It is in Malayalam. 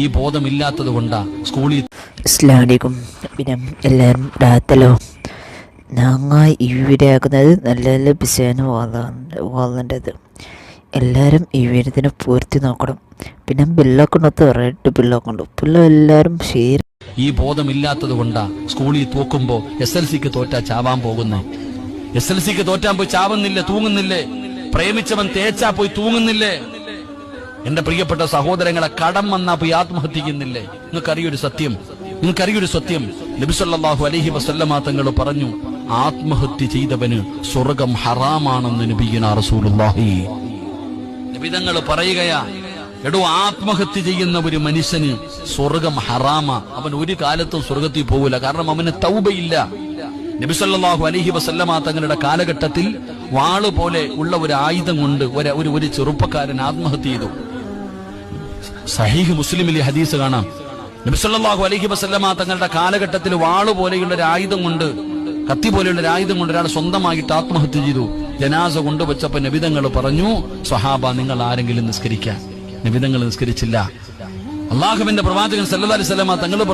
ഈ ബോധമില്ലാത്തത് കൊണ്ടാ സ്കൂളിൽ. അസ്സലാമലൈക്കും. പിന്നെ എല്ലാവരും രാത്തലോ ഞങ്ങൾ ഇവിടെ ആക്കുന്നത് നല്ല നല്ല ബിസിയാണ് വാങ്ങേണ്ടത്. എല്ലാവരും ഈ വീരത്തിനെ പൂർത്തി നോക്കണം. പിന്നെ ബില്ലൊക്കെ ഉണ്ടോ, റെഡ് ബില്ലൊക്കെ ഉണ്ട്. ബില്ല് എല്ലാവരും ഷെയർ. ഈ ബോധമില്ലാത്തത് കൊണ്ടാ സ്കൂളിൽ തോക്കുമ്പോ SLCക്ക് തോറ്റാ ചാവാൻ പോകുന്നേ. SLCക്ക് തോറ്റാൻ പോയി ചാവുന്നില്ലേ, തൂങ്ങുന്നില്ലേ? പ്രേമിച്ചവൻ തേച്ചാ പോയി തൂങ്ങുന്നില്ലേ? എന്റെ പ്രിയപ്പെട്ട സഹോദരങ്ങളെ, കടം വന്നാ പോയി ആത്മഹത്യക്കുന്നില്ലേ? നിങ്ങൾക്കറിയൊരു സത്യം, നബി സല്ലല്ലാഹു അലൈഹി വസല്ലമ തങ്ങൾ പറഞ്ഞു, ആത്മഹത്യ ചെയ്തവന് സ്വർഗം ഹറാമാണെന്ന് നബിയുനാ റസൂലുള്ളാഹി. നബി തങ്ങൾ പറയുകയാ, എടോ, ആത്മഹത്യ ചെയ്യുന്ന ഒരു മനുഷ്യന് സ്വർഗം ഹറാമാ. അവൻ ഒരു കാലത്തും സ്വർഗത്തിൽ പോകില്ല. കാരണം അവന് തൗബയില്ല. നബി സല്ലല്ലാഹു അലൈഹി വസല്ലമ തങ്ങളുടെ കാലഘട്ടത്തിൽ വാള് പോലെ ഉള്ള ഒരു ആയുധം കൊണ്ട് ഒരു ചെറുപ്പക്കാരൻ ആത്മഹത്യ ചെയ്തു. സഹീഹ് മുസ്ലിമിലെ ഹദീസ് കാണാം. നബി സല്ലല്ലാഹു അലൈഹി വസല്ലമ തങ്ങളുടെ കാലഘട്ടത്തിൽ വാള് പോലെയുള്ള ഒരു ആയുധം കൊണ്ട്, കത്തി പോലെയുള്ള ഒരു ആയുധം കൊണ്ട് ഒരാൾ സ്വന്തമായിട്ട് ആത്മഹത്യ ചെയ്തു. ജനാസ കൊണ്ടുവച്ചപ്പോ നബിതങ്ങൾ പറഞ്ഞു, സ്വഹാബ, നിങ്ങൾ ആരെങ്കിലും നിസ്കരിക്കാൻ. നബിതങ്ങൾ നിസ്കരിച്ചില്ല. അള്ളാഹുവിന്റെ പ്രവാചകൻ സല്ലല്ലാഹു അലൈഹി വസല്ലമ തങ്ങൾ പറഞ്ഞു,